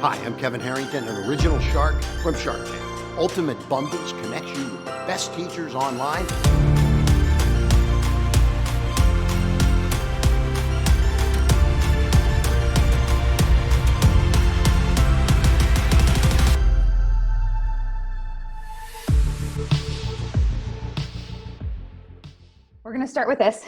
Hi, I'm Kevin Harrington, an original shark from Shark Tank. Ultimate Bundles connects you with the best teachers online. We're going to start with this.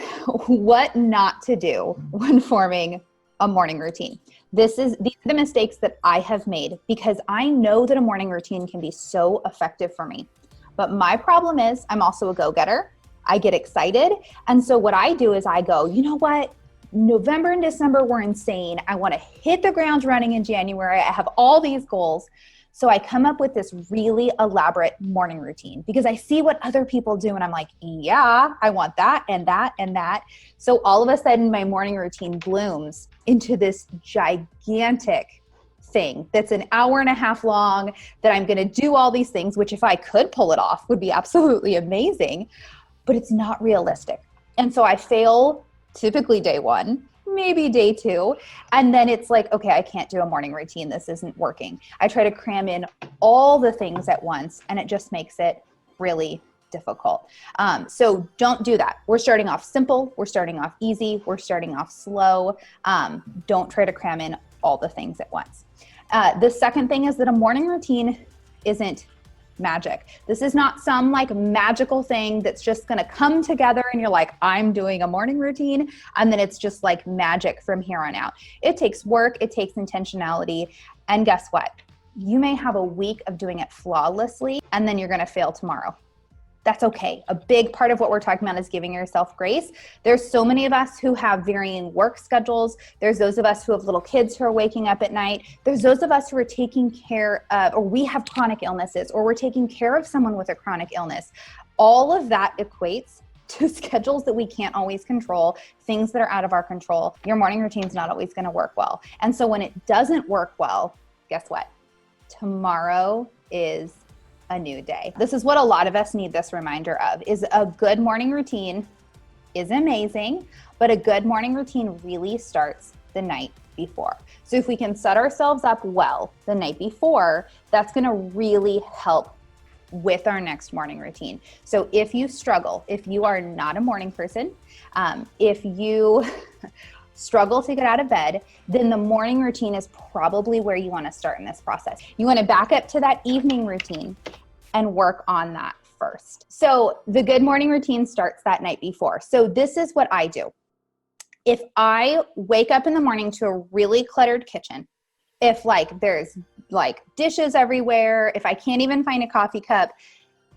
What not to do when forming a morning routine. These are the mistakes that I have made because I know that a morning routine can be so effective for me. But my problem is I'm also a go-getter. I get excited. And so what I do is I go, you know what? November and December were insane. I want to hit the ground running in January. I have all these goals. So I come up with this really elaborate morning routine because I see what other people do and I'm like, yeah, I want that and that and that. So all of a sudden my morning routine blooms into this gigantic thing that's an hour and a half long that I'm going to do all these things, which if I could pull it off would be absolutely amazing, but it's not realistic. And so I fail typically day one, maybe day two. And then it's like, okay, I can't do a morning routine. This isn't working. I try to cram in all the things at once and it just makes it really difficult. So don't do that. We're starting off simple. We're starting off easy. We're starting off slow. Don't try to cram in all the things at once. The second thing is that a morning routine isn't magic. This is not some like magical thing that's just going to come together and you're like, I'm doing a morning routine. And then it's just like magic from here on out. It takes work. It takes intentionality. And guess what? You may have a week of doing it flawlessly and then you're going to fail tomorrow. That's okay. A big part of what we're talking about is giving yourself grace. There's so many of us who have varying work schedules. There's those of us who have little kids who are waking up at night. There's those of us who are taking care of, or we have chronic illnesses, or we're taking care of someone with a chronic illness. All of that equates to schedules that we can't always control, things that are out of our control. Your morning routine is not always going to work well. And so when it doesn't work well, guess what? Tomorrow is a new day. This is what a lot of us need this reminder of, is a good morning routine is amazing, but a good morning routine really starts the night before. So if we can set ourselves up well the night before, that's going to really help with our next morning routine. So if you struggle, if you are not a morning person, if you struggle to get out of bed, then the morning routine is probably where you want to start in this process. You want to back up to that evening routine and work on that first. So the good morning routine starts that night before. So this is what I do. If I wake up in the morning to a really cluttered kitchen, if like there's like dishes everywhere, if I can't even find a coffee cup,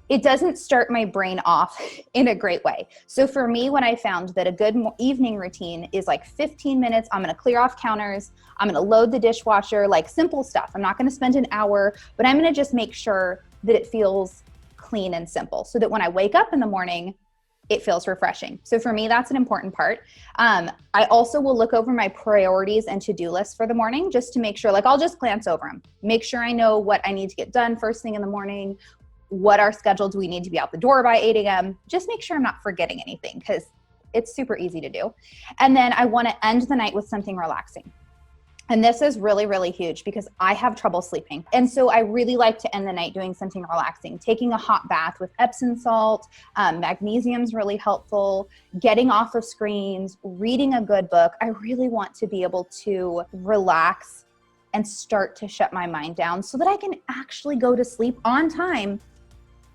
it doesn't start my brain off in a great way. So for me, when I found that a good evening routine is like 15 minutes, I'm going to clear off counters, I'm going to load the dishwasher, like simple stuff. I'm not going to spend an hour, but I'm going to just make sure that it feels clean and simple so that when I wake up in the morning, it feels refreshing. So for me, that's an important part. I also will look over my priorities and to-do lists for the morning just to make sure, like I'll just glance over them, make sure I know what I need to get done first thing in the morning, what our schedule, do we need to be out the door by 8 a.m. Just make sure I'm not forgetting anything because it's super easy to do. And then I want to end the night with something relaxing. And this is really, really huge because I have trouble sleeping. And so I really like to end the night doing something relaxing, taking a hot bath with Epsom salt, magnesium's really helpful, getting off of screens, reading a good book. I really want to be able to relax and start to shut my mind down so that I can actually go to sleep on time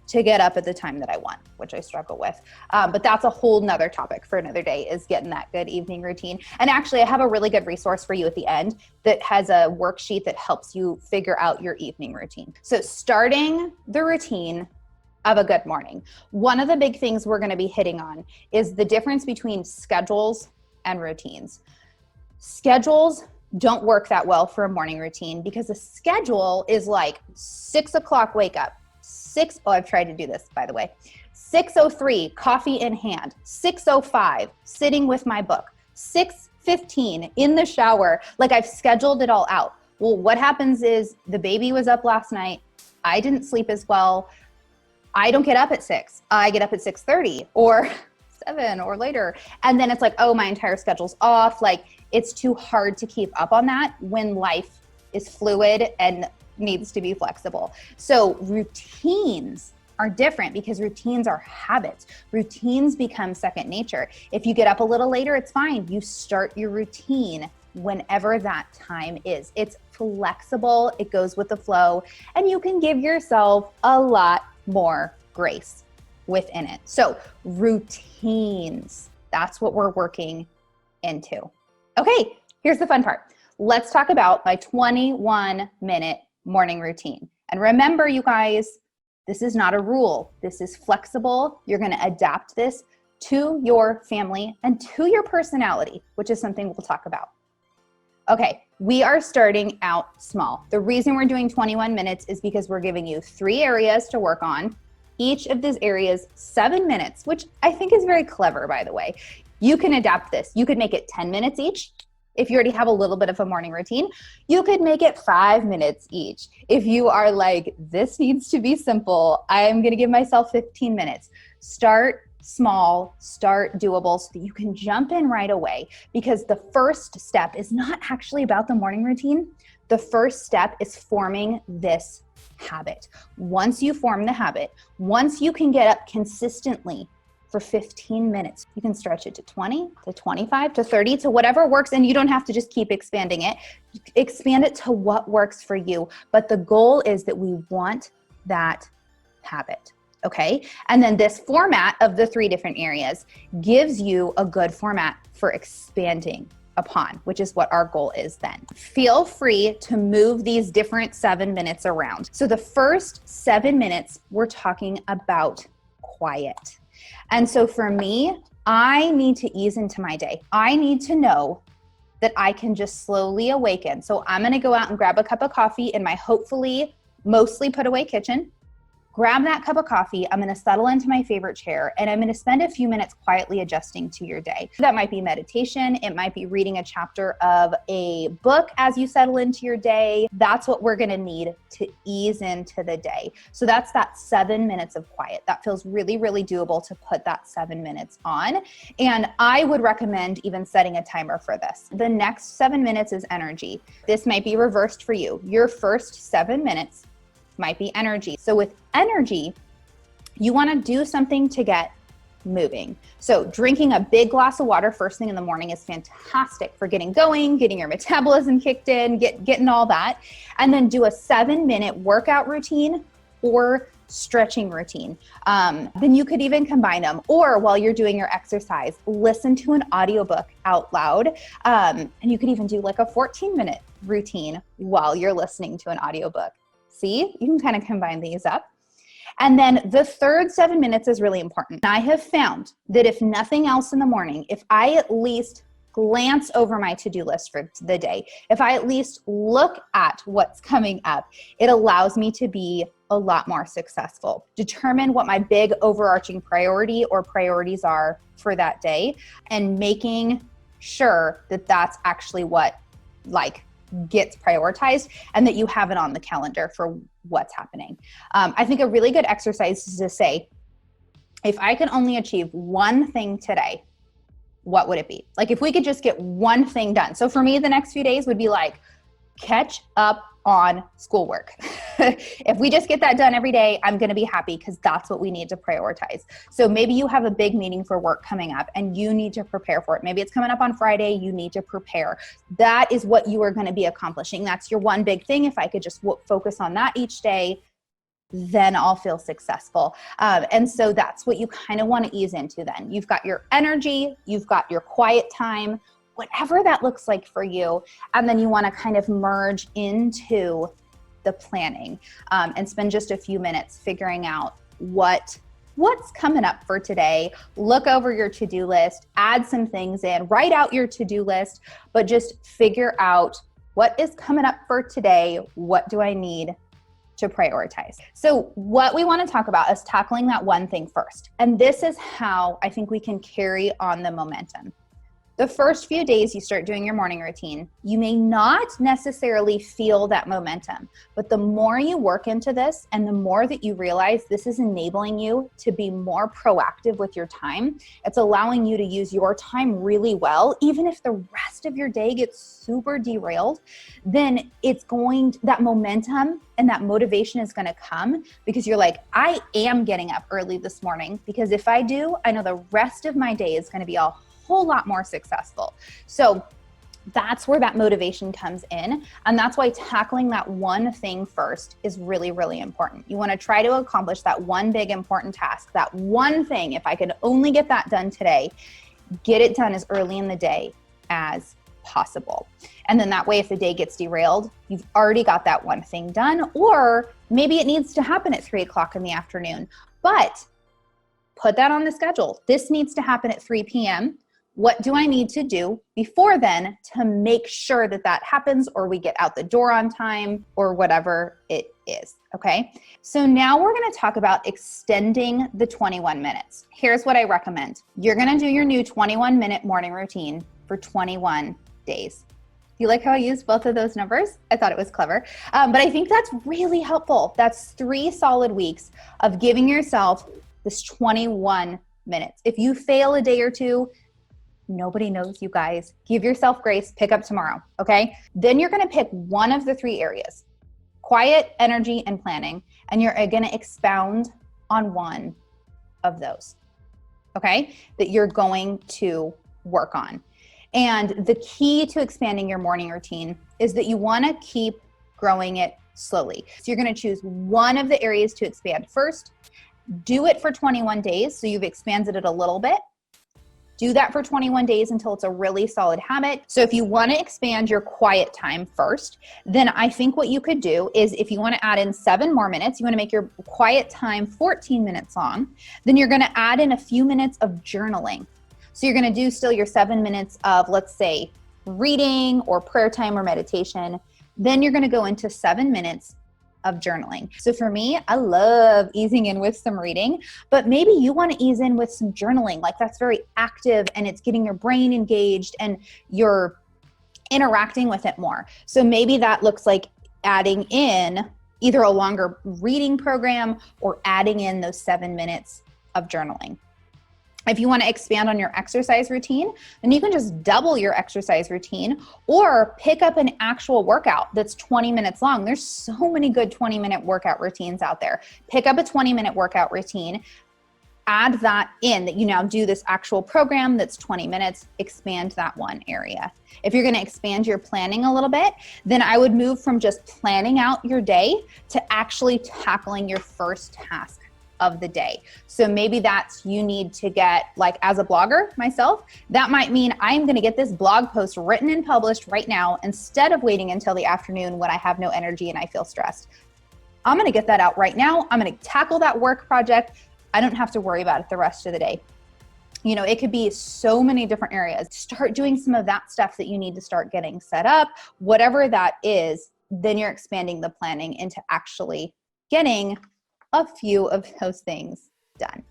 to get up at the time that I want, which I struggle with. But that's a whole nother topic for another day, is getting that good evening routine. And actually I have a really good resource for you at the end that has a worksheet that helps you figure out your evening routine. So starting the routine of a good morning. One of the big things we're going to be hitting on is the difference between schedules and routines. Schedules don't work that well for a morning routine because a schedule is like 6 o'clock wake up. I've tried to do this, by the way. 6:03, coffee in hand. 6:05, sitting with my book. 6:15, in the shower. Like I've scheduled it all out. Well, what happens is the baby was up last night. I didn't sleep as well. I don't get up at 6. I get up at 6:30 or 7 or later. And then it's like, oh, my entire schedule's off. Like it's too hard to keep up on that when life is fluid and needs to be flexible. So routines are different because routines are habits. Routines become second nature. If you get up a little later, it's fine. You start your routine whenever that time is. It's flexible, it goes with the flow, and you can give yourself a lot more grace within it. So routines, that's what we're working into. Okay, here's the fun part. Let's talk about my 21-minute morning routine. And remember, you guys, this is not a rule. This is flexible. You're going to adapt this to your family and to your personality, which is something we'll talk about. Okay, we are starting out small. The reason we're doing 21 minutes is because we're giving you 3 areas to work on. Each of these areas, 7 minutes, which I think is very clever, by the way. You can adapt this. You could make it 10 minutes each. If you already have a little bit of a morning routine, you could make it 5 minutes each. If you are like, this needs to be simple, I'm going to give myself 15 minutes. Start small, start doable so that you can jump in right away, because the first step is not actually about the morning routine. The first step is forming this habit. Once you form the habit, once you can get up consistently for 15 minutes, you can stretch it to 20, to 25, to 30, to whatever works. And you don't have to just keep expanding it. Expand it to what works for you. But the goal is that we want that habit. Okay. And then this format of the 3 different areas gives you a good format for expanding upon, which is what our goal is then. Feel free to move these different 7 minutes around. So the first 7 minutes, we're talking about quiet. And so for me, I need to ease into my day. I need to know that I can just slowly awaken. So I'm going to go out and grab a cup of coffee in my hopefully mostly put away kitchen. Grab that cup of coffee. I'm going to settle into my favorite chair, and I'm going to spend a few minutes quietly adjusting to your day. That might be meditation. It might be reading a chapter of a book as you settle into your day. That's what we're going to need to ease into the day. So that's that 7 minutes of quiet. That feels really, really doable to put that 7 minutes on. And I would recommend even setting a timer for this. The next 7 minutes is energy. This might be reversed for you. Your first 7 minutes might be energy. So with energy, you want to do something to get moving. So drinking a big glass of water first thing in the morning is fantastic for getting going, getting your metabolism kicked in, getting all that. And then do a 7-minute workout routine or stretching routine. Then you could even combine them, or while you're doing your exercise, listen to an audiobook out loud. And you could even do like a 14-minute routine while you're listening to an audiobook. See, you can kind of combine these up. And then the third 7 minutes is really important. I have found that if nothing else in the morning, if I at least glance over my to-do list for the day, if I at least look at what's coming up, it allows me to be a lot more successful. Determine what my big overarching priority or priorities are for that day, and making sure that that's actually what gets prioritized and that you have it on the calendar for what's happening. I think a really good exercise is to say, if I can only achieve one thing today, what would it be? Like if we could just get one thing done. So for me, the next few days would be like, catch up on schoolwork. If we just get that done every day, I'm going to be happy, because that's what we need to prioritize. So maybe you have a big meeting for work coming up and you need to prepare for it. Maybe it's coming up on Friday. You need to prepare. That is what you are going to be accomplishing. That's your one big thing. If I could just focus on that each day, then I'll feel successful. And so that's what you kind of want to ease into then. You've got your energy, you've got your quiet time, whatever that looks like for you. And then you want to kind of merge into the planning and spend just a few minutes figuring out what's coming up for today. Look over your to-do list, add some things in, write out your to-do list, but just figure out what is coming up for today. What do I need to prioritize? So what we want to talk about is tackling that one thing first. And this is how I think we can carry on the momentum. The first few days you start doing your morning routine, you may not necessarily feel that momentum, but the more you work into this and the more that you realize this is enabling you to be more proactive with your time, it's allowing you to use your time really well. Even if the rest of your day gets super derailed, then that momentum and that motivation is going to come because you're like, I am getting up early this morning, because if I do, I know the rest of my day is going to be a whole lot more successful. So that's where that motivation comes in. And that's why tackling that one thing first is really, really important. You want to try to accomplish that one big important task, that one thing. If I could only get that done today, get it done as early in the day as possible. And then that way, if the day gets derailed, you've already got that one thing done, or maybe it needs to happen at 3 o'clock in the afternoon, but put that on the schedule. This needs to happen at 3 p.m. What do I need to do before then to make sure that that happens, or we get out the door on time, or whatever it is, okay? So now we're gonna talk about extending the 21 minutes. Here's what I recommend. You're gonna do your new 21-minute morning routine for 21 days. You like how I used both of those numbers? I thought it was clever. But I think that's really helpful. That's 3 solid weeks of giving yourself this 21 minutes. If you fail a day or two, nobody knows, you guys. Give yourself grace, pick up tomorrow, okay? Then you're gonna pick one of the 3 areas, quiet, energy, and planning, and you're gonna expound on one of those, okay? That you're going to work on. And the key to expanding your morning routine is that you wanna keep growing it slowly. So you're gonna choose one of the areas to expand first, do it for 21 days, so you've expanded it a little bit. Do that for 21 days until it's a really solid habit. So if you want to expand your quiet time first, then I think what you could do is, if you want to add in 7 more minutes, you want to make your quiet time 14 minutes long, then you're going to add in a few minutes of journaling. So you're going to do still your 7 minutes of, let's say, reading or prayer time or meditation. Then you're going to go into 7 minutes of journaling. So for me, I love easing in with some reading, but maybe you want to ease in with some journaling. Like, that's very active and it's getting your brain engaged and you're interacting with it more. So maybe that looks like adding in either a longer reading program or adding in those 7 minutes of journaling. If you want to expand on your exercise routine, then you can just double your exercise routine or pick up an actual workout that's 20 minutes long. There's so many good 20-minute workout routines out there. Pick up a 20-minute workout routine, add that in, that you now do this actual program that's 20 minutes, expand that one area. If you're going to expand your planning a little bit, then I would move from just planning out your day to actually tackling your first task of the day. So maybe that's, you need to get, like, as a blogger myself, that might mean I'm going to get this blog post written and published right now instead of waiting until the afternoon when I have no energy and I feel stressed. I'm going to get that out right now. I'm going to tackle that work project. I don't have to worry about it the rest of the day. You know, it could be so many different areas. Start doing some of that stuff that you need to start getting set up, whatever that is. Then you're expanding the planning into actually getting a few of those things done.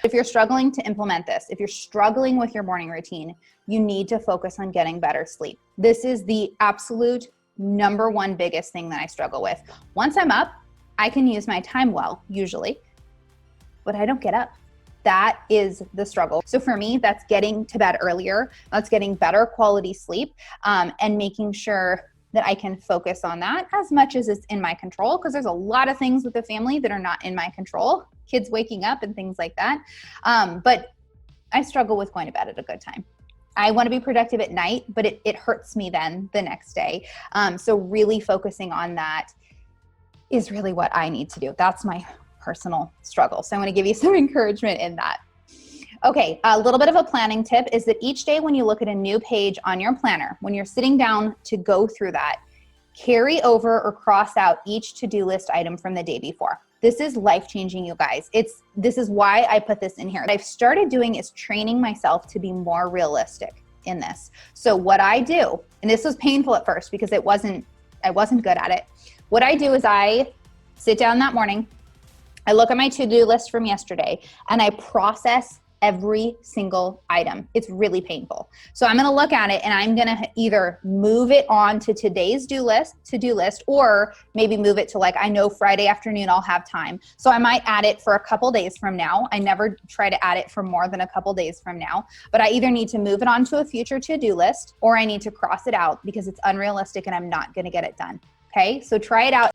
If you're struggling to implement this, if you're struggling with your morning routine, you need to focus on getting better sleep. This is the absolute number one biggest thing that I struggle with. Once I'm up, I can use my time well, usually, but I don't get up. That is the struggle. So for me, that's getting to bed earlier. That's getting better quality sleep, and making sure that I can focus on that as much as it's in my control, because there's a lot of things with the family that are not in my control, kids waking up and things like that. But I struggle with going to bed at a good time. I want to be productive at night, but it hurts me then the next day. So really focusing on that is really what I need to do. That's my personal struggle. So I'm going to give you some encouragement in that. Okay, a little bit of a planning tip is that each day when you look at a new page on your planner, when you're sitting down to go through that, carry over or cross out each to-do list item from the day before. This is life-changing, you guys. This is why I put this in here. What I've started doing is training myself to be more realistic in this. So what I do, and this was painful at first because I wasn't good at it. What I do is I sit down that morning, I look at my to-do list from yesterday, and I process every single item. It's really painful. So I'm going to look at it and I'm going to either move it on to today's to-do list, or maybe move it to like, I know Friday afternoon I'll have time. So I might add it for a couple days from now. I never try to add it for more than a couple days from now, but I either need to move it onto a future to-do list or I need to cross it out because it's unrealistic and I'm not going to get it done. Okay, so try it out.